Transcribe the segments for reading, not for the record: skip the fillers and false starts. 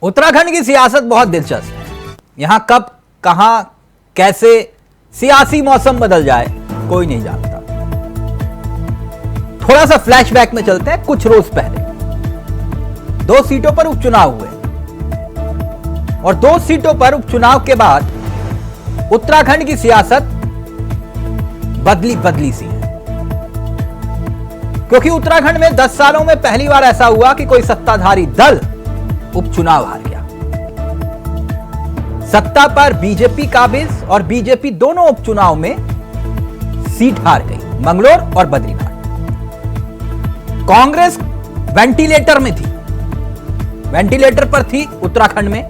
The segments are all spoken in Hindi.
उत्तराखंड की सियासत बहुत दिलचस्प है। यहां कब, कहां, कैसे सियासी मौसम बदल जाए कोई नहीं जानता। थोड़ा सा फ्लैशबैक में चलते हैं। कुछ रोज पहले 2 सीटों पर उपचुनाव हुए और 2 सीटों पर उपचुनाव के बाद उत्तराखंड की सियासत बदली सी है, क्योंकि उत्तराखंड में 10 सालों में पहली बार ऐसा हुआ कि कोई सत्ताधारी दल उपचुनाव हार गया। सत्ता पर बीजेपी काबिज और बीजेपी दोनों उपचुनाव में सीट हार गई, मंगलोर और बद्रीनाथ। कांग्रेस वेंटिलेटर में थी, वेंटिलेटर पर थी उत्तराखंड में।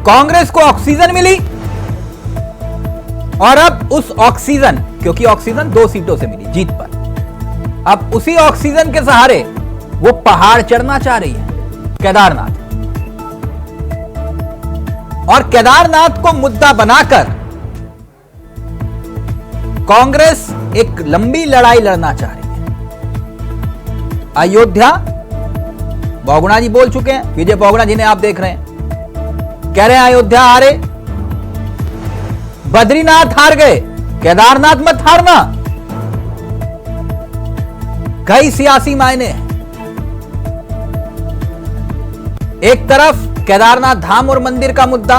कांग्रेस को ऑक्सीजन मिली और अब उस ऑक्सीजन, क्योंकि ऑक्सीजन 2 सीटों से मिली जीत पर, अब उसी ऑक्सीजन के सहारे वो पहाड़ चढ़ना चाह रही है, केदारनाथ। और केदारनाथ को मुद्दा बनाकर कांग्रेस एक लंबी लड़ाई लड़ना चाह रही है। अयोध्या, बहुगुणा जी बोल चुके हैं, विजय बहुगुणा जिन्हें आप देख रहे हैं, कह रहे हैं अयोध्या हारे, बद्रीनाथ हार गए, केदारनाथ मत हारना। कई सियासी मायने हैं। एक तरफ केदारनाथ धाम और मंदिर का मुद्दा,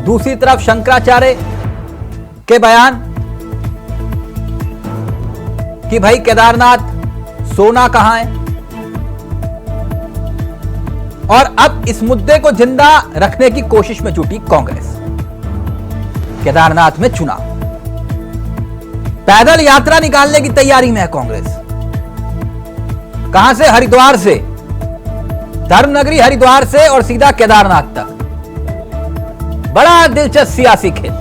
दूसरी तरफ शंकराचार्य के बयान कि भाई केदारनाथ सोना कहां है। और अब इस मुद्दे को जिंदा रखने की कोशिश में जुटी कांग्रेस। केदारनाथ में चुनाव, पैदल यात्रा निकालने की तैयारी में है कांग्रेस। कहां से? हरिद्वार से, धर्मनगरी हरिद्वार से और सीधा केदारनाथ तक। बड़ा दिलचस्प सियासी खेल।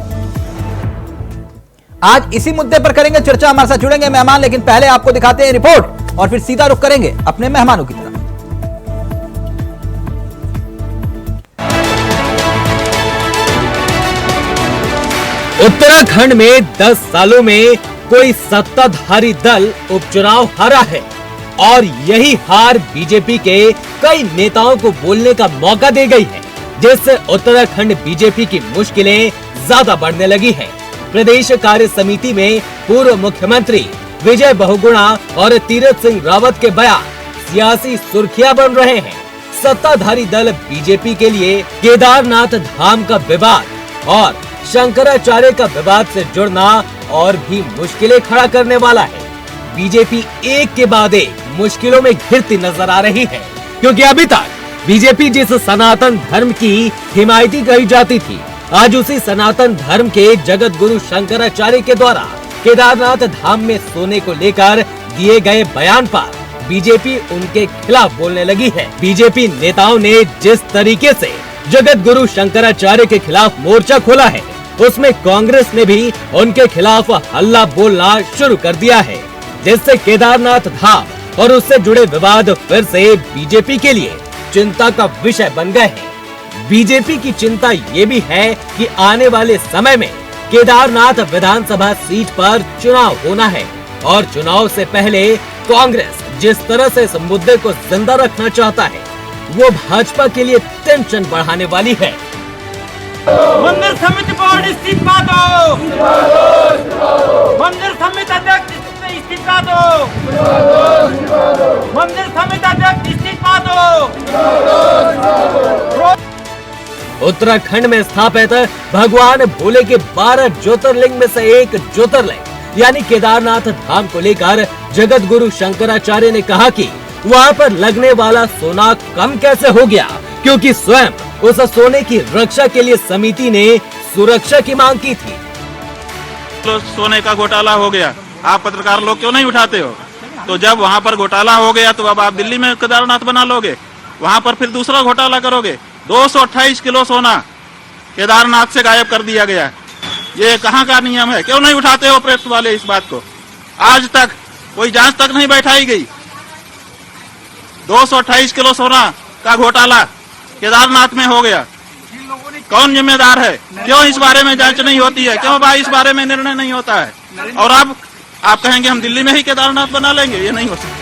आज इसी मुद्दे पर करेंगे चर्चा। हमारे साथ जुड़ेंगे मेहमान, लेकिन पहले आपको दिखाते हैं रिपोर्ट और फिर सीधा रुख करेंगे अपने मेहमानों की तरफ। उत्तराखंड में 10 सालों में कोई सत्ताधारी दल उपचुनाव हारा है और यही हार बीजेपी के कई नेताओं को बोलने का मौका दे गई है, जिससे उत्तराखंड बीजेपी की मुश्किलें ज्यादा बढ़ने लगी हैं। प्रदेश कार्य समिति में पूर्व मुख्यमंत्री विजय बहुगुणा और तीरथ सिंह रावत के बयान सियासी सुर्खियां बन रहे हैं। सत्ताधारी दल बीजेपी के लिए केदारनाथ धाम का विवाद और शंकराचार्य का विवाद से जुड़ना और भी मुश्किलें खड़ा करने वाला है। बीजेपी एक के बाद एक मुश्किलों में घिरती नजर आ रही है, क्योंकि अभी तक बीजेपी जिस सनातन धर्म की हिमायती कही जाती थी, आज उसी सनातन धर्म के जगत गुरु शंकराचार्य के द्वारा केदारनाथ धाम में सोने को लेकर दिए गए बयान पर बीजेपी उनके खिलाफ बोलने लगी है। बीजेपी नेताओं ने जिस तरीके से जगत गुरु शंकराचार्य के खिलाफ मोर्चा खोला है, उसमें कांग्रेस ने भी उनके खिलाफ हल्ला बोलना शुरू कर दिया है, जिससे केदारनाथ धाम और उससे जुड़े विवाद फिर से बीजेपी के लिए चिंता का विषय बन गए हैं। बीजेपी की चिंता ये भी है कि आने वाले समय में केदारनाथ विधानसभा सीट पर चुनाव होना है और चुनाव से पहले कांग्रेस जिस तरह से इस मुद्दे को जिंदा रखना चाहता है, वो भाजपा के लिए टेंशन बढ़ाने वाली है। मंदिर समिति बोर्ड इस्तीफा दो, मंदिर समिति अध्यक्ष इस्तीफा दो, मंदिर समिति अध्यक्ष इस्तीफा दो। उत्तराखंड में स्थापित भगवान भोले के 12 ज्योतिर्लिंग में से एक ज्योतिर्लिंग यानी केदारनाथ धाम को लेकर जगत गुरु शंकराचार्य ने कहा कि वहां पर लगने वाला सोना कम कैसे हो गया, क्योंकि स्वयं उस सोने की रक्षा के लिए समिति ने सुरक्षा की मांग की थी। तो सोने का घोटाला हो गया, आप पत्रकार लोग क्यों नहीं उठाते हो? तो जब वहाँ पर घोटाला हो गया तो अब आप दिल्ली में केदारनाथ बना लोगे, वहाँ पर फिर दूसरा घोटाला करोगे। 228 किलो सोना केदारनाथ से गायब कर दिया गया। ये कहाँ का नियम है? क्यों नहीं उठाते हो प्रेस वाले इस बात को? आज तक कोई जांच तक नहीं बैठाई गई। 228 किलो सोना का घोटाला केदारनाथ में हो गया। कौन जिम्मेदार है? क्यों इस बारे में जांच नहीं होती है? क्यों भाई इस बारे में निर्णय नहीं होता है? और अब आप कहेंगे हम दिल्ली में ही केदारनाथ बना लेंगे, ये नहीं हो सकता।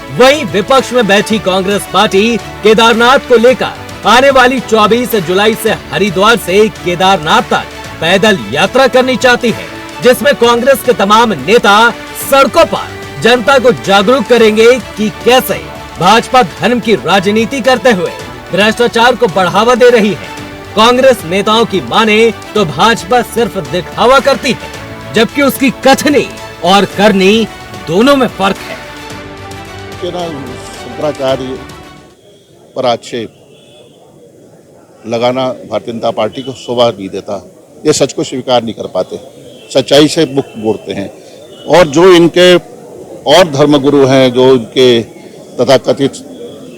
वहीं विपक्ष में बैठी कांग्रेस पार्टी केदारनाथ को लेकर आने वाली 24 जुलाई से हरिद्वार से केदारनाथ तक पैदल यात्रा करनी चाहती है, जिसमें कांग्रेस के तमाम नेता सड़कों पर जनता को जागरूक करेंगे कि कैसे भाजपा धर्म की राजनीति करते हुए भ्रष्टाचार को बढ़ावा दे रही है। कांग्रेस नेताओं की माने तो भाजपा सिर्फ दिखावा करती है, जबकि उसकी कथनी और करनी दोनों में फर्क है। शंकराचार्य पर आक्षेप लगाना भारतीय जनता पार्टी को शोभा नहीं देता। ये सच को स्वीकार नहीं कर पाते, सच्चाई से मुख मोड़ते हैं। और जो इनके और धर्मगुरु हैं, जो इनके तथाकथित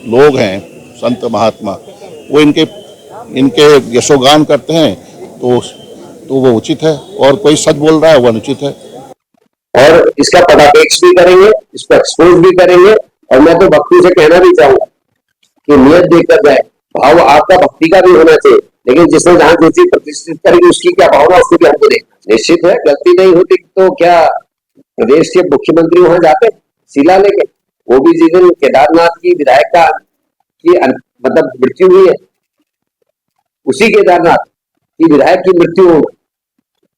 लोग हैं, संत महात्मा, वो इनके यशोगान करते हैं तो वो उचित है, और कोई सच बोल रहा है वो अनुचित है। और इसका पदापेक्ष भी करेंगे, इसको एक्सपोज भी करेंगे। और मैं तो भक्ति से कहना भी चाहूंगा कि नियत देखकर जाए, भाव आपका भक्ति का भी होना चाहिए, लेकिन जिसने जहां ज्योति प्रतिष्ठित करेगी उसकी क्या भावना, उसको भी हमको देखना। निश्चित है गलती नहीं होती तो क्या प्रदेश के मुख्यमंत्री वहां जाते शिला लेके? वो भी जिस दिन केदारनाथ की विधायक की मतलब मृत्यु हुई है, उसी केदारनाथ की विधायक की मृत्यु हो,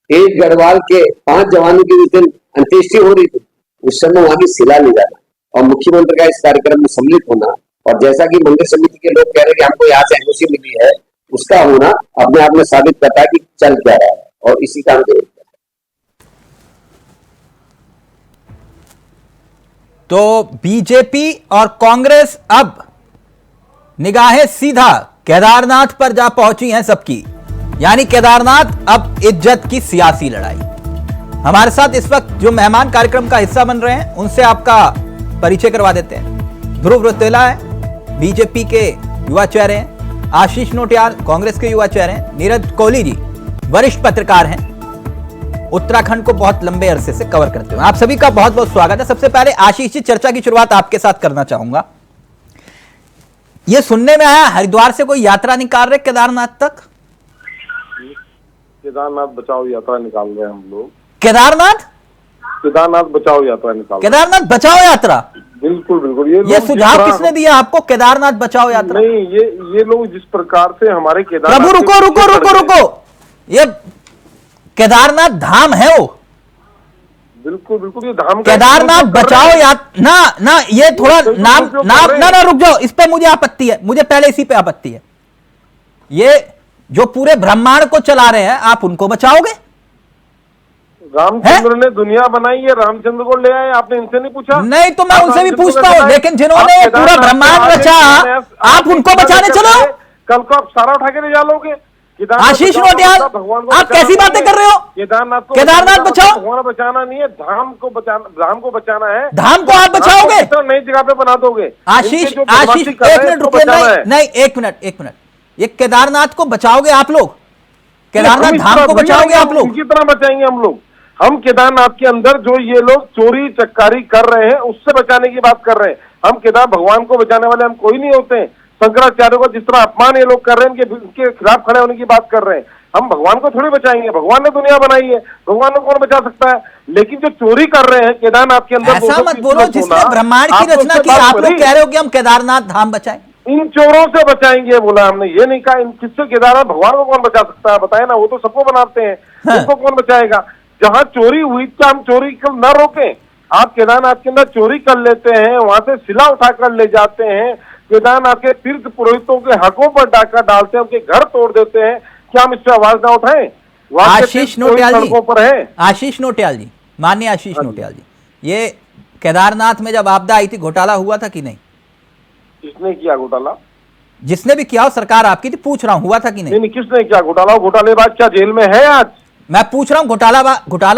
तेज गढ़वाल के 5 जवानों की उस दिन अंत्येष्टि हो रही थी, उस समय वहां की शिला ले जाना और मुख्यमंत्री का इस कार्यक्रम में सम्मिलित होना, और जैसा कि मंदिर समिति के लोग कह रहे हैं कि हमको यहाँ से एनओसी मिली है, उसका होना अपने आप में साबित करता है कि चल क्या रहा है, और इसी का हम देख। तो बीजेपी और कांग्रेस अब निगाहें सीधा केदारनाथ पर जा पहुंची हैं सबकी, यानी केदारनाथ अब इज्जत की सियासी लड़ाई। हमारे साथ इस वक्त जो मेहमान कार्यक्रम का हिस्सा बन रहे हैं उनसे आपका परिचय करवा देते हैं। ध्रुव रौतेला है, बीजेपी के युवा चेहरे हैं। आशीष नोटियाल कांग्रेस के युवा चेहरे हैं। नीरज कोहली जी वरिष्ठ पत्रकार हैं, उत्तराखंड को बहुत लंबे अरसे से कवर करते हैं। आप सभी का बहुत बहुत स्वागत है। सबसे पहले आशीष जी, चर्चा की शुरुआत आपके साथ करना चाहूंगा। ये सुनने में आया हरिद्वार से कोई यात्रा निकाल रहे केदारनाथ तक? केदारनाथ बचाओ यात्रा निकाल रहे हैं हम लोग। केदारनाथ बचाओ यात्रा निकाल रहे हैं। केदारनाथ बचाओ यात्रा? बिल्कुल बिल्कुल। ये सुझाव किसने दिया आपको, केदारनाथ बचाओ यात्रा? नहीं, ये लोग जिस प्रकार से हमारे केदारनाथ। प्रभु रुको, ये केदारनाथ धाम है वो। बिल्कुल बिल्कुल, ये धाम केदारनाथ बचाओ ना, ये थोड़ा नाम ना रुक जाओ, इस पे मुझे आपत्ति है, मुझे पहले इसी पे आपत्ति है। ये जो पूरे ब्रह्मांड को चला रहे हैं, आप उनको बचाओगे? रामचंद्र ने दुनिया बनाई है, रामचंद्र को ले आए, आपने इनसे नहीं पूछा? नहीं, तो मैं उनसे भी पूछता हूँ, लेकिन जिन्होंने पूरा ब्रह्मांड बचा, आप उनको बचाने चलो। कल को आप सारा उठा के ले जा लोगे। आशीष नोटियाल, आप कैसी बातें कर रहे हो? केदारनाथ बचाओ। भगवान बचाना नहीं है, धाम को बचाना है। धाम को आप बचाओगे? तो नई जगह पे बना दोगे। आशीष एक मिनट रुकिए, नहीं एक मिनट, ये केदारनाथ को बचाओगे आप लोग? केदारनाथ धाम को बचाओगे आप लोग? इसी तरह बचाएंगे हम लोग। हम केदारनाथ के अंदर जो ये लोग चोरी चक्कारी कर रहे हैं उससे बचाने की बात कर रहे हैं। हम केदार भगवान को बचाने वाले हम कोई नहीं होते हैं। शंकराचार्य को जिस तरह अपमान ये लोग कर रहे हैं, उनके खिलाफ खड़े होने की बात कर रहे हैं। हम भगवान को थोड़ी बचाएंगे, भगवान ने दुनिया बनाई है, भगवान को कौन बचा सकता है? लेकिन जो चोरी कर रहे हैं केदारनाथ के अंदर, ऐसा मत बोलो जिसने ब्रह्मांड की रचना की। आप लोग कह रहे हो कि हम केदारनाथ धाम बचाएं? इन चोरों से बचाएंगे बोला हमने, ये नहीं कहा किससे। केदारनाथ भगवान को कौन बचा सकता है बताए ना, वो तो सबको बनाते हैं, उनको कौन बचाएगा? जहां चोरी हुई तो हम चोरी न रोकें। आप केदारनाथ के अंदर चोरी कर लेते हैं, वहां से शिला उठाकर ले जाते हैं, केदारनाथ के तीर्थ पुरोहितों के हकों पर डाका डालते हैं, उनके घर तोड़ देते हैं। क्या हम इस पर आवाज ना उठाएं? आशीष नोटियाल जी, पर है। आशीष नोटियाल जी, माननीय आशीष नोटियाल जी, ये केदारनाथ में जब आपदा आई थी घोटाला हुआ था कि नहीं? किसने किया घोटाला? जिसने भी किया हो, सरकार आपकी थी, पूछ रहा हूं, हुआ था कि नहीं? नहीं, किसने किया घोटाला? घोटालेबाज क्या जेल में है आज? मैं पूछ रहा हूं, घोटाला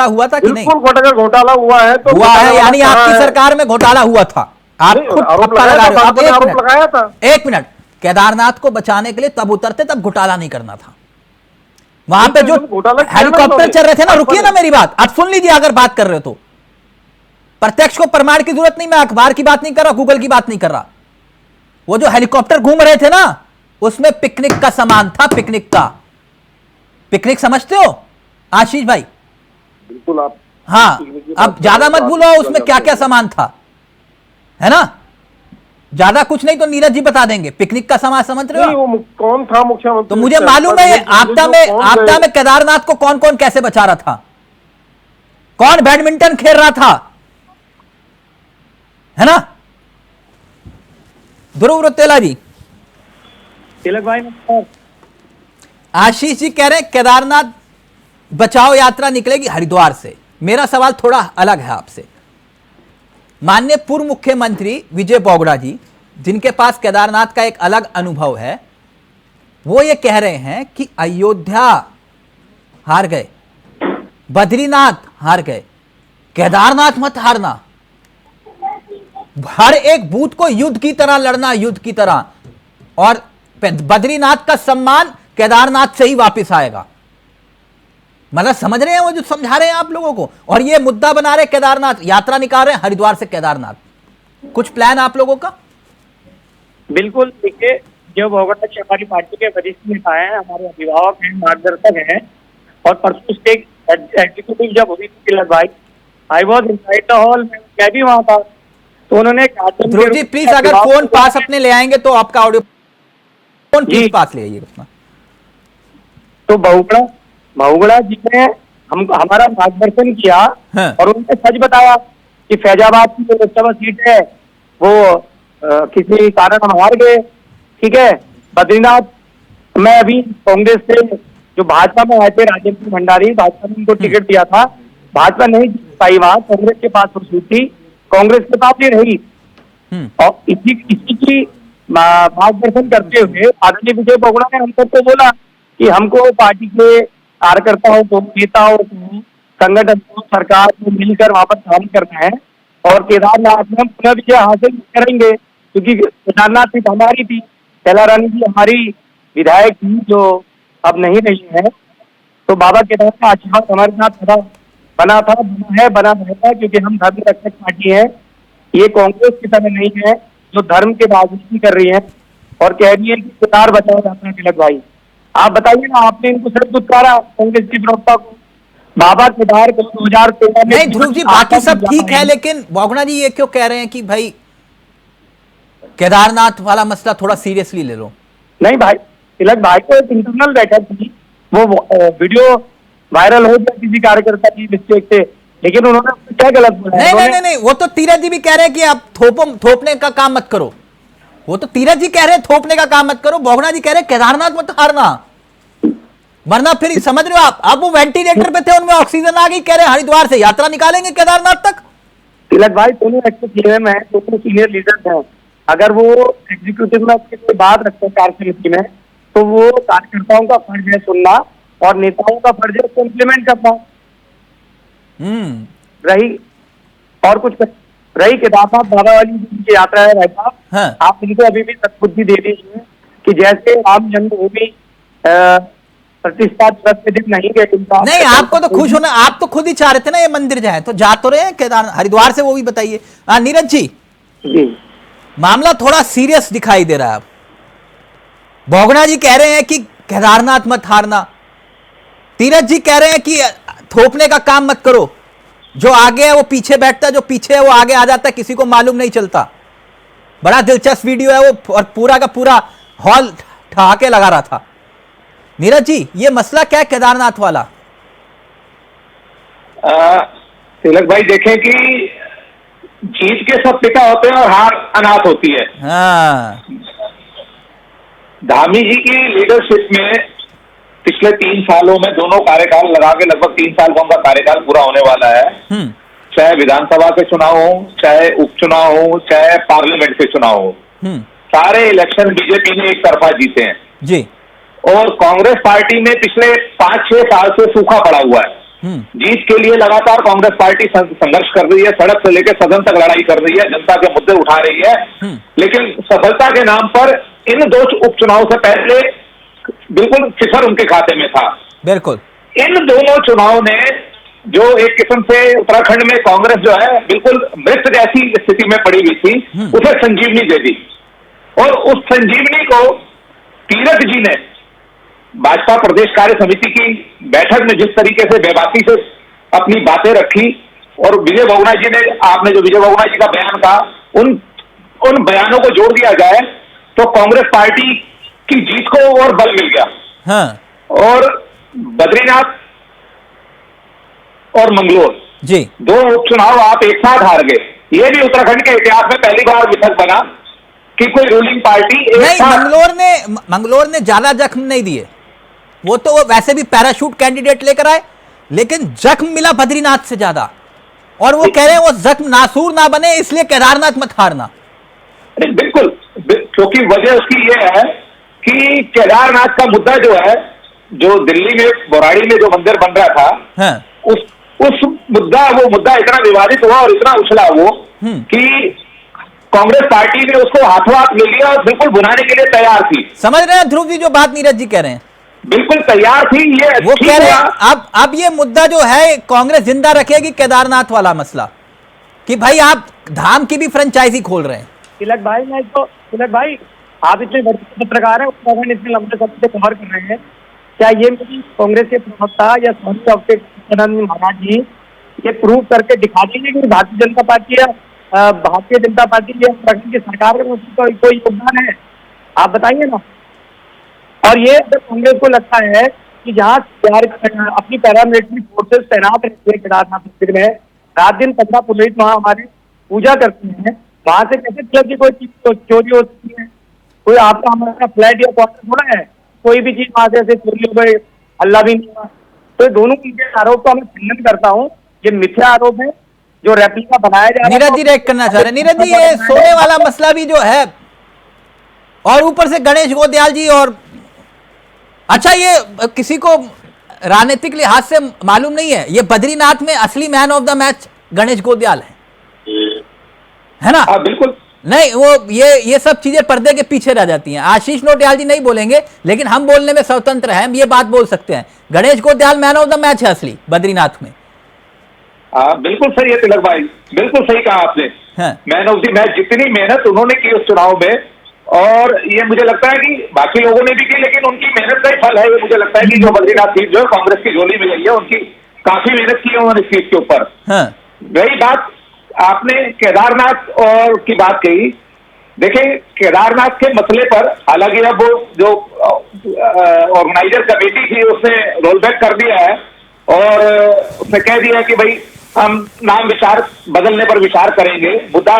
हुआ था कि नहीं? बिल्कुल घोटाला हुआ है। तो हुआ है, यानी आपकी सरकार में घोटाला हुआ था। आप खुद पक्का लगा रहे हो। आप लगाया था। एक मिनट, केदारनाथ को बचाने के लिए तब उतरते, तब घोटाला नहीं करना था। वहां पे जो हेलीकॉप्टर चल रहे थे ना, रुकिए ना मेरी बात, आप सुन लीजिए अगर बात कर रहे हो तो। प्रत्यक्ष को प्रमाण की जरूरत नहीं, मैं अखबार की बात नहीं कर रहा, गूगल की बात नहीं कर रहा। वो जो हेलीकॉप्टर घूम रहे थे ना, उसमें पिकनिक का सामान था, पिकनिक समझते हो आशीष भाई? बिल्कुल। आप हाँ, अब ज्यादा मत भूलो उसमें क्या क्या सामान था, है ना? ज्यादा कुछ नहीं तो नीरज जी बता देंगे। पिकनिक का समाज समझ रहे नहीं, हो? वो कौन था मुख्यमंत्री? तो मुझे मालूम है आपदा में केदारनाथ को कौन कौन कैसे बचा रहा था, कौन बैडमिंटन खेल रहा था, है ना? ध्रुव रुतेला जी। तिलक भाई, आशीष जी कह रहे हैं केदारनाथ बचाओ यात्रा निकलेगी हरिद्वार से। मेरा सवाल थोड़ा अलग है आपसे। माननीय पूर्व मुख्यमंत्री विजय बोगड़ा जी, जिनके पास केदारनाथ का एक अलग अनुभव है, वो ये कह रहे हैं कि अयोध्या हार गए, बद्रीनाथ हार गए, केदारनाथ मत हारना। हर एक बूथ को युद्ध की तरह लड़ना, युद्ध की तरह, और बद्रीनाथ का सम्मान केदारनाथ से ही वापस आएगा। मतलब समझ रहे हैं वो जो समझा रहे हैं आप लोगों को? और ये मुद्दा बना रहे केदारनाथ, यात्रा निकाल रहे हैं हरिद्वार से केदारनाथ। कुछ प्लान आप लोगों का? बिल्कुल। देखिए, जो बोगटा जी हमारी पार्टी के वरिष्ठ नेता हैं, हमारे अभिभावक हैं, मार्गदर्शक हैं, और परसों स्टेट एग्जीक्यूटिव जब हुई थी तिलक भाई, I was inside the hall, मैं भी वहां था। तो उन्होंने ध्रुव जी प्लीज अगर फोन पास अपने ले आएंगे तो आपका ऑडियो फोन प्लीज पास ले आइए अपना। तो बहुगुणा जी ने हमारा मार्गदर्शन किया, हाँ। और उन्होंने सच बताया कि फैजाबाद की जो लोकसभा सीट है वो किसी कारण हम हार गए। ठीक है, बद्रीनाथ में अभी कांग्रेस से जो भाजपा में आए थे राजेंद्र भंडारी, भाजपा ने उनको टिकट दिया था, भाजपा नहीं जीत पाई, वहां कांग्रेस के पास वसूल थी, कांग्रेस के पास ही रही। और इसी की मार्गदर्शन करते हुए आदरणीय विजय बोगड़ा ने हमको तो बोला कि हमको पार्टी के कार्यकर्ताओं को, नेताओं को, संगठन को, सरकार को मिलकर वहां पर काम करना है, और केदारनाथ में हम पुनः विजय हासिल करेंगे, क्योंकि केदारनाथ सीट हमारी थी। शैला रानी जी हमारी विधायक थी, जो अब नहीं रही है। तो बाबा केदारनाथ का आशीर्वाद हमारे साथ बना रहेगा, क्योंकि हम धर्म रक्षक पार्टी है। ये कांग्रेस की तरह नहीं है जो धर्म की राजनीति कर रही है और कह रही है कि केदार बचाओ जाता है। तिलक भाई, आप बताइए ना, आपने इनको सिर्फ उतारा कांग्रेस की प्रवक्ता को, बाबा केदार को 2013 में। नहीं ध्रुव जी, बाकी सब ठीक है, लेकिन बोगड़ा जी ये क्यों कह रहे हैं कि भाई केदारनाथ वाला मसला थोड़ा सीरियसली ले लो? नहीं भाई, तिलक भाई को एक इंटरनल बैठक थी, वो वीडियो वायरल हो गया किसी कार्यकर्ता की मिस्टेक से, लेकिन उन्होंने क्या गलत बोला? नहीं, वो तो तीरथ जी भी कह रहे हैं कि आप थोपने का काम मत करो। वो तो तीरथ जी कह रहे हैं थोपने का काम मत करो, बोगड़ा जी कह रहे हैं केदारनाथ मत हारना, वरना फिर समझ रहे हो आप। अब वो वेंटिलेटर पे थे, उनमें ऑक्सीजन आ गई, कह रहे हैं हरिद्वार से यात्रा निकालेंगे केदारनाथ तक। तिलक भाई, दोनों एक्टिव है, दोनों सीनियर लीडर्स हैं। अगर वो एग्जीक्यूटिव में कोई बात रखते हैं कार्य समिति में, तो वो कार्यकर्ताओं का फर्ज है सुनना, और नेताओं का फर्ज है उसको इम्प्लीमेंट करना। रही और कुछ रही केदारनाथ बाबा वाली की यात्रा है भाई साहब, हाँ। आप इनको अभी भी सद्बुद्धि दे दीजिए कि जैसे राम जन्मभूमि प्रतिष्ठा दिवस के दिन नहीं गए। नहीं, आपको तो खुश होना, आप तो खुद ही चाह रहे थे ना ये मंदिर जाए, तो जा तो रहे हैं केदार हरिद्वार से, वो भी बताइए। नीरज जी, मामला थोड़ा सीरियस दिखाई दे रहा है। बोगड़ा जी कह रहे हैं कि केदारनाथ मत हारना, तीरथ जी कह रहे हैं कि थोपने का काम मत करो, जो आगे है वो पीछे बैठता है, जो पीछे है वो आगे आ जाता है, किसी को मालूम नहीं चलता। बड़ा दिलचस्प वीडियो है वो, और पूरा का पूरा हॉल ठहाके लगा रहा था। नीरज जी, ये मसला क्या है केदारनाथ वाला? तिलक भाई, देखें कि जीत के सब पिता होते हैं और हार अनाथ होती है। हाँ। धामी जी की लीडरशिप में पिछले 3 सालों में दोनों कार्यकाल लगा के लगभग 3 साल का उनका कार्यकाल पूरा होने वाला है। चाहे विधानसभा के चुनाव हो, चाहे उपचुनाव हो, चाहे पार्लियामेंट के चुनाव हो, सारे इलेक्शन बीजेपी ने एक तरफा जीते हैं जी। और कांग्रेस पार्टी में पिछले 5-6 साल से सूखा पड़ा हुआ है। जीत के लिए लगातार कांग्रेस पार्टी संघर्ष कर रही है, सड़क से लेकर सदन तक लड़ाई कर रही है, जनता के मुद्दे उठा रही है, लेकिन सफलता के नाम पर इन 2 उपचुनाव से पहले बिल्कुल सिफर उनके खाते में था। बिल्कुल। इन दोनों चुनाव ने जो एक किस्म से उत्तराखंड में कांग्रेस जो है बिल्कुल मृत जैसी स्थिति में पड़ी हुई थी, उसे संजीवनी दे दी, और उस संजीवनी को तीरथ जी ने भाजपा प्रदेश कार्य समिति की बैठक में जिस तरीके से बेबाकी से अपनी बातें रखी, और विजय बोगड़ा जी ने, आपने जो विजय बोगड़ा जी का बयान कहा, उन बयानों को जोड़ दिया जाए तो कांग्रेस पार्टी की जीत को और बल मिल गया। हाँ और बद्रीनाथ और मंगलोर जी, दो उपचुनाव आप एक साथ हार गए। ये भी उत्तराखंड के इतिहास में पहली बार मिथक बना कि कोई रूलिंग पार्टी एक नहीं, साथ। मंगलोर ने ज्यादा जख्म नहीं दिए, वो तो वैसे भी पैराशूट कैंडिडेट लेकर आए, लेकिन जख्म मिला बद्रीनाथ से ज्यादा। और वो कह रहे हैं वो जख्म नासूर ना बने, इसलिए केदारनाथ मत हारना। बिल्कुल, क्योंकि वजह उसकी ये है कि केदारनाथ का मुद्दा जो है, जो दिल्ली में बोराड़ी में जो मंदिर बन रहा था, हाँ। उस वो मुद्दा इतना विवादित हुआ और इतना उछला वो कि कांग्रेस पार्टी ने उसको हाथों हाथ ले लिया और बिल्कुल बुनाने के लिए तैयार थी। समझ रहे हैं ध्रुव जी जो बात नीरज जी कह रहे हैं? बिल्कुल तैयार थी। ये वो कह रहे हैं अब ये मुद्दा जो है कांग्रेस जिंदा रखेगी, केदारनाथ वाला मसला, कि भाई आप धाम की भी फ्रेंचाइजी खोल रहे हैं। तिलक भाई आप इतने बड़े पत्रकार हैं, उत्तराखंड इतने लंबे समय से कवर कर रहे हैं, क्या ये कांग्रेस के प्रवक्ता या स्वामी डॉक्टर महाराज जी ये प्रूव करके दिखा देंगे कि भारतीय जनता पार्टी या उत्तराखंड की सरकार में कोई योगदान है? आप बताइए ना। और ये अगर कांग्रेस को लगता है कि जहाँ अपनी पैरामिलिट्री फोर्सेस तैनात रहती है केदारनाथ मंदिर में, रात दिन 15 पुरोहित वहाँ हमारे पूजा करते हैं, वहां से कैसे तिलक की कोई चीज चोरी हो सकती है? कोई आपका हमारा फ्लैट या क्वार्टर थोड़ा है, कोई भी चीज वहां से चोरी हो गई, अल्लाह भी नहीं हुआ। तो दोनों के आरोप को मैं खंडन करता हूँ। ये मिथ्या आरोप है जो रेप्लिका बनाया जा रहा है। नीरज जी रेक करना चाह रहे हैं। नीरज जी, ये सोने वाला मसला भी जो है, और ऊपर से गणेश गोदयाल जी, और अच्छा ये किसी को राजनीतिक लिहाज से मालूम नहीं है, ये बद्रीनाथ में असली man of the match Ganesh Godiyal है ना? बिल्कुल नहीं, वो ये सब चीजें पर्दे के पीछे रह जाती हैं। आशीष नोटियाल जी नहीं बोलेंगे, लेकिन हम बोलने में स्वतंत्र हैं, हम ये बात बोल सकते हैं। Ganesh Godiyal man of the match है असली बद्रीनाथ में। बिल्कुल सही है तिलक भाई, बिल्कुल सही कहा आपने। मैन ऑफ द मैच जितनी मेहनत उन्होंने की उस चुनाव में, और ये मुझे लगता है कि बाकी लोगों ने भी की, लेकिन उनकी मेहनत का ही फल है। ये मुझे लगता है कि जो बद्रीनाथ सीट जो है कांग्रेस की झोली में गई है, उनकी काफी मेहनत की है उन्होंने इस सीट के ऊपर। वही बात आपने केदारनाथ और की बात कही। देखिए, केदारनाथ के मसले पर हालांकि अब वो जो ऑर्गेनाइजर कमेटी थी उसने रोल बैक कर दिया है और उसने कह दिया है कि भाई हम नाम विचार बदलने पर विचार करेंगे। मुद्दा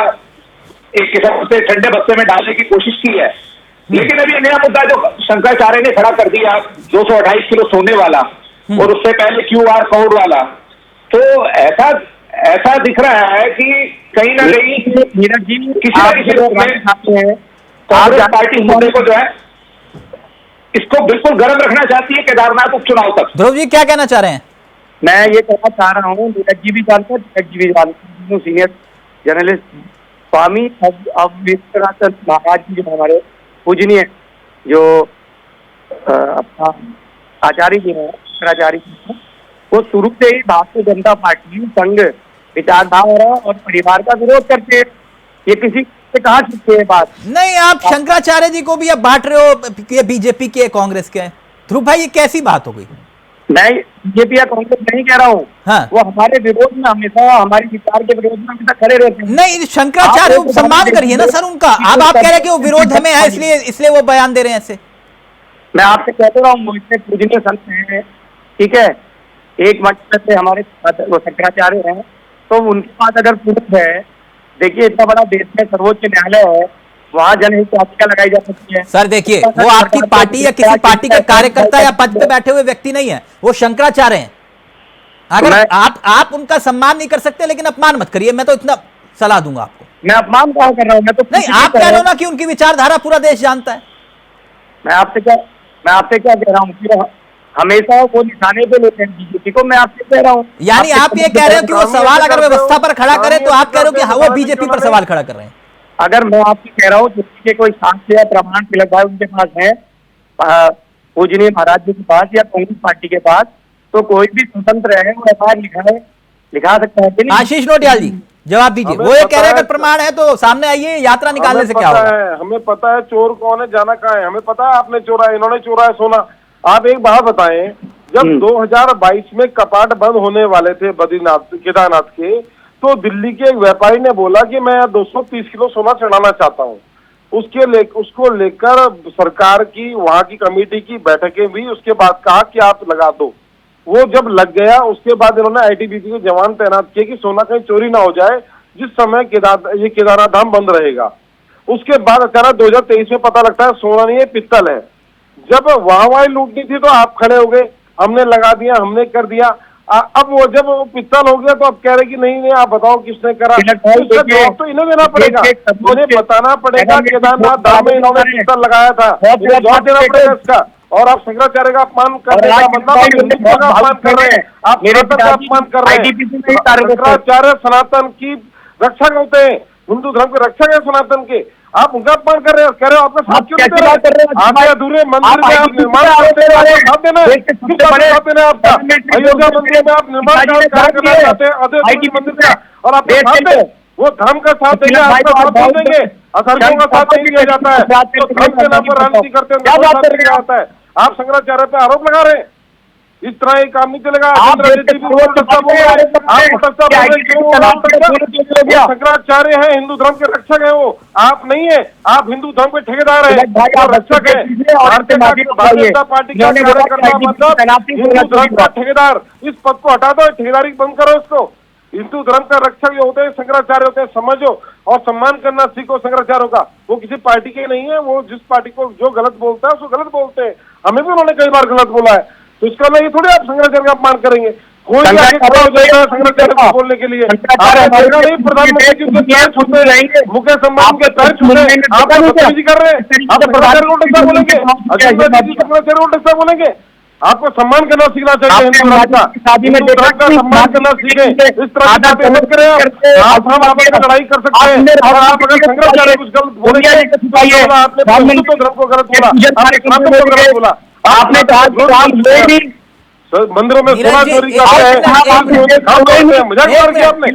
एक किस्म से ठंडे बस्ते में डालने की कोशिश की है, लेकिन अभी नया मुद्दा जो शंकराचार्य ने खड़ा कर दिया 228 किलो सोने वाला और उससे पहले QR कोड वाला, तो ऐसा दिख रहा है कि कहीं ना कहीं नीरज जी किसी न किसी रूप में कांग्रेस पार्टी मुद्दे को जो है इसको बिल्कुल गर्म रखना चाहती है केदारनाथ उपचुनाव तक। ध्रुव जी क्या कहना चाह रहे हैं? मैं ये कहना चाह रहा हूँ, नीरज जी भी जानते हैं, सीनियर जर्नलिस्ट स्वामी अवनीश्वरानंद महाराज जी जो हमारे पूजनीय जो अपना आचार्य जी हैं, शंकराचार्य जी हैं, वो शुरू से ही भारतीय जनता पार्टी संघ विचारधारा और परिवार का विरोध करते हैं। ये किसी से कहा सकते हैं बात? नहीं, आप शंकराचार्य जी को भी अब बांट रहे हो, ये बीजेपी के कांग्रेस के। ध्रुव भाई, ये कैसी बात हो गई? मैं बीजेपी या कांग्रेस नहीं कह रहा हूँ। हाँ। वो हमारे विरोध में हमेशा, हमारे विचार के विरोध में हमेशा खड़े रहते हैं। नहीं, शंकराचार्य सम्मान करिए ना सर उनका। अब आप कह रहे हैं कि वो विरोध में है, इसलिए वो बयान दे रहे हैं ऐसे। मैं आपसे कहते रहा हूँ, इतने पूजनीय संत हैं, ठीक है, एक मंच से हमारे शंकराचार्य हैं, तो उनके पास अगर प्रूफ है, देखिए इतना बड़ा देश में सर्वोच्च न्यायालय है, वहाँ जनहित याचिका लगाई जा सकती है। सर देखिए, वो आपकी पार्टी या किसी पार्टी के कार्यकर्ता या पद पे बैठे हुए व्यक्ति नहीं है, वो शंकराचार्य हैं। अगर आप उनका सम्मान नहीं कर सकते, लेकिन अपमान मत करिए, मैं तो इतना सलाह दूंगा आपको। मैं अपमान कहाँ कर रहा हूँ? मैं तो नहीं, आप कह रहे हो ना कि उनकी विचारधारा पूरा देश जानता है। मैं आपसे क्या कह रहा हूँ? हमेशा वो निशाने पे लेते हैं बीजेपी को। मैं आपसे कह रहा हूँ, यानी आप ये कह रहे हो कि वो सवाल अगर व्यवस्था पर खड़ा करें, तो आप कह रहे हो कि वो बीजेपी पर सवाल खड़ा कर रहे हैं। अगर मैं आपसे कह रहा हूँ जिसके कोई साक्ष्य या प्रमाण तिलक भाई उनके पास है, पूजनीय महाराज जी के पास या कांग्रेस पार्टी के पास, तो कोई भी स्वतंत्र है वो FIR लिखा सकता है। आशीष नोटियाल जी जवाब दीजिए। वो ये कह रहे हैं अगर प्रमाण है तो सामने आइए, यात्रा निकालने से क्या होगा? हमें पता है चोर कौन है, जाना कहाँ है, हमें पता है आपने चोरा है, इन्होंने चोरा है सोना। आप एक बात बताएं, जब 2022 में कपाट बंद होने वाले थे बद्रीनाथ केदारनाथ के, तो दिल्ली के एक व्यापारी ने बोला कि मैं 230 किलो सोना चढ़ाना चाहता हूँ। उसको लेकर सरकार की, वहां की कमेटी की बैठकें भी, उसके बाद कहा कि आप लगा दो। वो जब लग गया, उसके बाद इन्होंने आईटीबीपी के जवान तैनात किए कि सोना कहीं चोरी ना हो जाए, जिस समय केदारनाथ धाम बंद रहेगा। उसके बाद अचानक 2023 में पता लगता है सोना नहीं है, पित्तल है। जब वहां लूटनी थी तो आप खड़े हो गए, हमने लगा दिया, हमने कर दिया। अब वो जब वो पित्तल हो गया तो अब कह रहे कि नहीं, आप बताओ किसने करा। इसका जवाब तो इन्हें देना पड़ेगा, इन्हें बताना पड़ेगा केदारनाथ धाम में इन्होंने पित्तल लगाया था, जवाब देना पड़ेगा इसका। और आप शंकराचार्य का अपमान करने का मतलब आप हिंदुत्व का अपमान कर रहे हैं, आप सनातन का अपमान कर रहे हैं। शंकराचार्य सनातन की रक्षक होते हैं, हिंदू धर्म के रक्षक है सनातन के। आप उनका अपमान कर रहे हो, कह रहे हो आपका साथ क्यों दे रहे हैं? आपके अधूरे मंदिर में आप निर्माण करते हैं, साथ देना है, साथ देना है आपका। अयोध्या मंदिर में आप निर्माण कार्य करना चाहते हैं, अयोध्या मंदिर का, और आप साथ दें, वो धर्म का साथ देंगे, आपका साथ नहीं देंगे, अधर्मियों का साथ नहीं दिया जाता है। तो धर्म के नाम पर राजनीति करते हैं, साथ दिया जाता है। आप शंकराचार्य पे आरोप लगा रहे हैं, इस तरह ये काम नहीं चलेगा। शंकराचार्य है, हिंदू धर्म के रक्षक है, वो आप नहीं है। आप हिंदू धर्म के ठेकेदार है, रक्षक है। भारतीय जनता पार्टी का कार्यकर्ता मतलब हिंदू धर्म का ठेकेदार। इस पद को हटा दो, ठेकेदारी बंद करो इसको। हिंदू धर्म का रक्षक जो होते हैं शंकराचार्य होते हैं, समझो और सम्मान करना सीखो शंकराचार्यों का। वो किसी पार्टी के नहीं है, वो जिस पार्टी को जो गलत बोलता है उसको गलत बोलते हैं। हमें भी उन्होंने कई बार गलत बोला है, तो इसका नहीं थोड़ी आप शंकराचार्य का अपमान करेंगे। कोई आगे खड़ा हो जाएगा शंकराचार्य को बोलने के लिए। नहीं, प्रधानमंत्री जी के पैर छूते रहेंगे, मुकेश अंबानी के पैर छूते, आप बदतमीजी कर रहे हैं। आप शंकराचार्य को उल्टा बोलेंगे, शंकराचार्य को उल्टा बोलेंगे। आपको सम्मान करना सीखना चाहिए, हिंदू धर्म का, हिंदू धर्म का सम्मान करना सीखे। इस तरह की बातें मत करें आप। हम आपस में लड़ाई कर सकते हैं, और आप अगर शंकराचार्य कुछ गलत बोलेंगे, आपने हिंदू धर्म को गलत बोला, आपने सनातन को गलत बोला, आपने मंदिरों में सोना चोरी करते हैं, मजाक मार दिया आपने।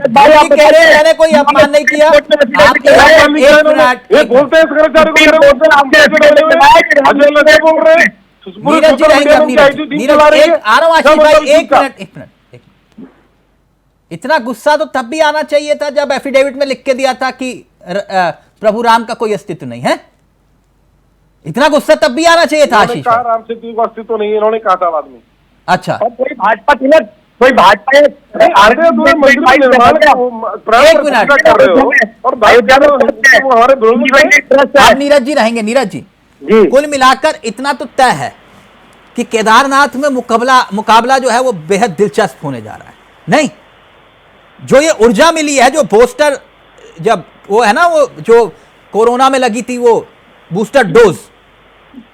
मैंने कोई अपमान नहीं किया। ये बोलते हैं शंकराचार्य को, बोल रहे हैं। नीरज जी रहेंगे, आशीष भाई एक मिनट। इतना गुस्सा तो तब भी आना चाहिए था जब एफिडेविट में लिख के दिया था कि प्रभु राम का कोई अस्तित्व नहीं है। इतना गुस्सा तब भी आना चाहिए था आशीष। राम से कोई अस्तित्व नहीं है, इन्होंने कहा था बाद में। अच्छा, कोई भाजपा कोई भाजपा नीरज जी रहेंगे। नीरज जी, कुल मिलाकर इतना तो तय है कि केदारनाथ में मुकाबला जो है वो बेहद दिलचस्प होने जा रहा है। नहीं, जो ये ऊर्जा मिली है, जो बूस्टर, जब वो है ना, वो जो कोरोना में लगी थी वो बूस्टर डोज,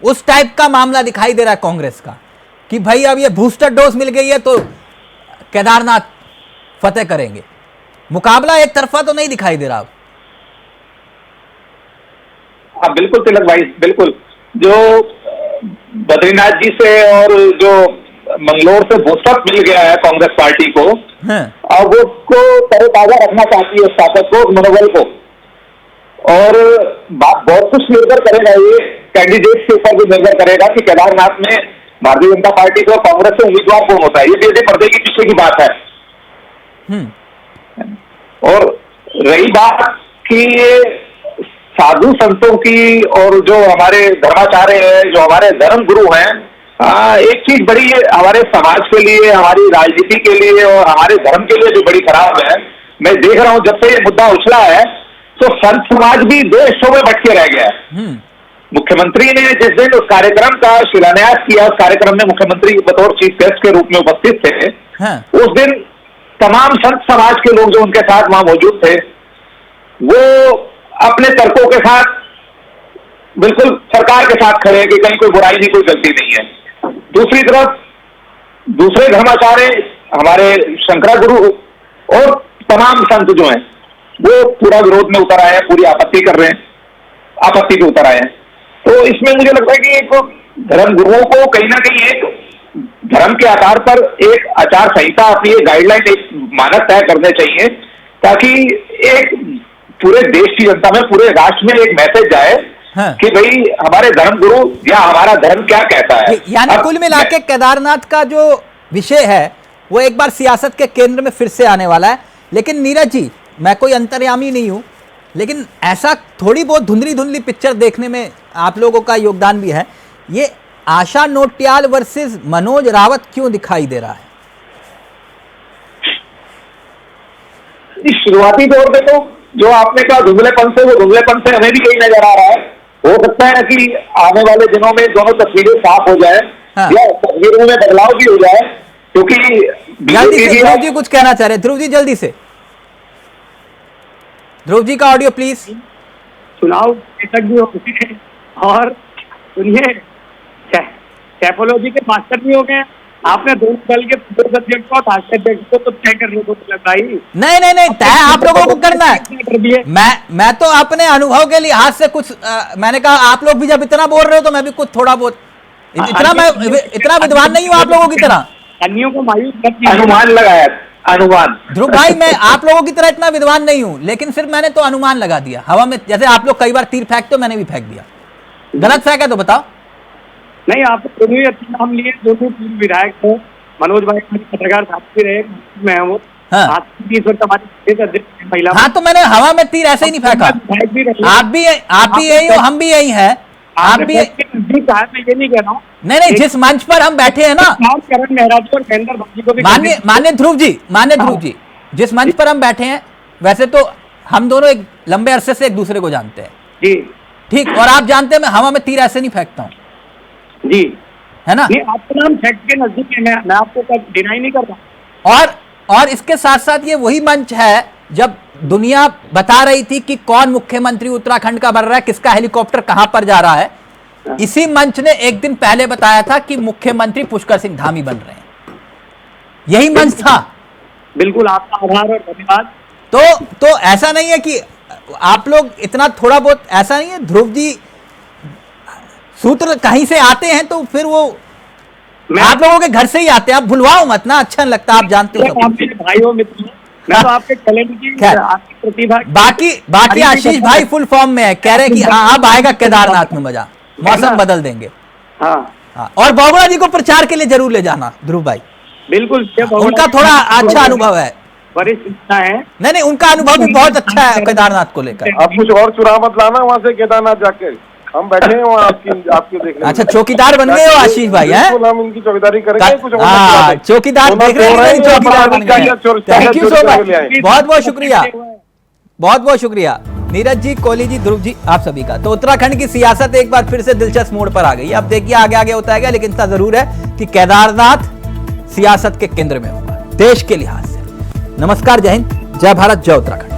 उस टाइप का मामला दिखाई दे रहा है कांग्रेस का कि भाई अब ये बूस्टर डोज मिल गई है तो केदारनाथ फतेह करेंगे। मुकाबला एक तरफा तो नहीं दिखाई दे रहा। हाँ बिल्कुल तिलक भाई, बिल्कुल। जो बद्रीनाथ जी से और जो मंगलोर से बूस्टर मिल गया है कांग्रेस पार्टी को, अब उसको तरोताजा रखना चाहती है, उस ताकत को, उस मनोबल को। और बहुत कुछ निर्भर करेगा, ये कैंडिडेट के ऊपर भी निर्भर करेगा कि केदारनाथ में भारतीय जनता पार्टी को कांग्रेस से उम्मीदवार कौन होता है। ये सीधे पर्दे के पीछे की बात है। और रही बात कि ये साधु संतों की और जो हमारे धर्माचार्य हैं, जो हमारे धर्म गुरु हैं, एक चीज बड़ी हमारे समाज के लिए, हमारी राजनीति के लिए और हमारे धर्म के लिए जो बड़ी खराब है, मैं देख रहा हूं जब से ये मुद्दा उछला है तो संत समाज भी दो हिस्सों में भटके रह गया है। मुख्यमंत्री ने जिस दिन उस कार्यक्रम का शिलान्यास किया, उस कार्यक्रम में मुख्यमंत्री बतौर चीफ गेस्ट के रूप में उपस्थित थे। उस दिन तमाम संत समाज के लोग जो उनके साथ वहां मौजूद थे, वो अपने तर्कों के साथ बिल्कुल सरकार के साथ खड़े हैं कि कहीं कोई बुराई नहीं, कोई गलती नहीं है। दूसरी तरफ दूसरे धर्माचार्य, हमारे शंकरा गुरु और तमाम संत जो हैं, वो पूरा विरोध में उतर आए हैं, पूरी आपत्ति कर रहे हैं, आपत्ति पे उतर आए हैं। तो इसमें मुझे लगता है कि एक धर्म गुरुओं को कहीं ना कहीं एक धर्म के आधार पर एक आचार संहिता, अपनी एक गाइडलाइन, एक मानक तय करने चाहिए, ताकि एक पूरे देश की जनता में, पूरे राष्ट्र में एक मैसेज जाए कि भाई हमारे धर्म गुरु या हमारा धर्म क्या कहता है। यानी कुल मिला के केदारनाथ का जो विषय है वो एक बार सियासत के केंद्र में फिर से आने वाला है। लेकिन नीरज जी, मैं कोई अंतर्यामी नहीं हूं, लेकिन ऐसा थोड़ी बहुत धुंधली धुंधली पिक्चर देखने में आप लोगों का योगदान भी है। ये आशा नोटियाल वर्सेस मनोज रावत क्यों दिखाई दे रहा है? शुरुआती दौर पे तो जो आपने कहा धुंधलेपन से, वो धुंधलेपन से हमें भी कहीं नजर आ रहा है। हो सकता है कि आने वाले दिनों में दोनों तस्वीरें साफ हो जाए, हाँ। या तस्वीरों में बदलाव भी हो जाए, क्योंकि जल्दी से ध्रुव जी कुछ कहना चाह रहे हैं। ध्रुव जी जल्दी से, ध्रुव जी का ऑडियो प्लीज। चुनाव बैठक भी हो गई है और सुनिए टाइपोलॉजी के मास्टर भी हो गए। आपने दोनों दल के प्रदेश अध्यक्ष को राष्ट्रीय अध्यक्ष को तो तय करने को लगाई। नहीं, तय आप लोगों को करना है। कर दिए। मैं तो अपने अनुभव के लिहाज से कुछ मैंने कहा, आप लोग भी जब इतना बोल रहे हो तो मैं भी कुछ थोड़ा बहुत, इतना विद्वान नहीं हूं आप लोगों की तरह। अन्यों को मायूस मत कीजिए। अनुमान लगाया, अनुमान। ध्रुव भाई, मैं आप लोगों की तरह इतना विद्वान नहीं हूं, लेकिन सिर्फ मैंने तो अनुमान लगा दिया हवा में। जैसे आप लोग कई बार तीर फेंकते हो, मैंने भी फेंक दिया। गलत फेंका तो बताओ। नहीं, आप दोनों ही अच्छे नाम लिए, दोनों पूर्व विधायक हो। मनोज भाई पत्रकार साहब भी रहे, मैं हूँ। हाँ। 20 वर्ष हमारे अध्यक्ष महिला। हाँ, तो मैंने हवा में तीर ऐसे ही नहीं फेंका। आप भी यही हो, हम भी यही हैं। आप भी नजदीक है, मैं ये नहीं कह रहा हूँ। नहीं, जिस मंच पर हम बैठे हैं ना, करण मेहराज और महेंद्र भाई को भी मान्य ध्रुव जी, जिस मंच पर हम बैठे हैं, वैसे तो हम दोनों एक लंबे अरसे से एक दूसरे को जानते हैं जी, ठीक। और आप जानते हैं मैं हवा में तीर ऐसे नहीं फेंकता हूँ जी, है ना। ये आपका नाम फैक्ट के नजदीक है, मैं आपको डिनाई नहीं कर रहा। और इसके साथ साथ ये वही मंच है जब दुनिया बता रही थी कि कौन मुख्यमंत्री उत्तराखंड का बन रहा है, किसका हेलीकॉप्टर कहां पर जा रहा है। इसी मंच ने एक दिन पहले बताया था कि मुख्यमंत्री पुष्कर सिंह धामी बन रहे हैं। यही मंच था। बिल्कुल, आपका आभार और धन्यवाद। तो ऐसा नहीं है कि आप लोग इतना थोड़ा बहुत, ऐसा नहीं है। ध्रुव जी सूत्र कहीं से आते हैं तो फिर वो आप लोगों के घर से ही आते हैं। आप भूलवाओ मत ना, अच्छा नहीं लगता, आप जानते हो। आप मेरे भाई हो, मित्र, मैं तो आपके टैलेंट की, आपकी प्रतिभा। बाकी आशीष भाई फुल फॉर्म में है, कह रहे हैं कि हाँ अब आएगा केदारनाथ में मजा, मौसम बदल देंगे। हाँ, और बाबूराव जी को प्रचार के लिए जरूर ले जाना ध्रुव भाई। बिल्कुल, उनका थोड़ा अच्छा अनुभव है। वरिष्ठ है। नहीं, उनका अनुभव भी बहुत अच्छा है केदारनाथ को लेकर। अब कुछ और चुरा मत लाना वहाँ से केदारनाथ जाके, हम बैठे हैं वहाँ आपके देखने। अच्छा, चौकीदार बन गए हो आशीष भाई, हैं? हम इनकी चौकीदारी करेंगे। कुछ चौकीदार देख रहे हैं, चौकीदार बन गए। थैंक यू सो मच, बहुत बहुत शुक्रिया, बहुत बहुत शुक्रिया नीरज जी, कोहली जी, ध्रुव जी, आप सभी का। तो उत्तराखंड की सियासत एक बार फिर से दिलचस्प मोड़ पर आ गई। अब देखिए आगे आगे होता है, लेकिन इतना जरूर है कि केदारनाथ सियासत के केंद्र में होगा देश के लिहाज से। नमस्कार, जय हिंद, जय भारत, जय उत्तराखंड।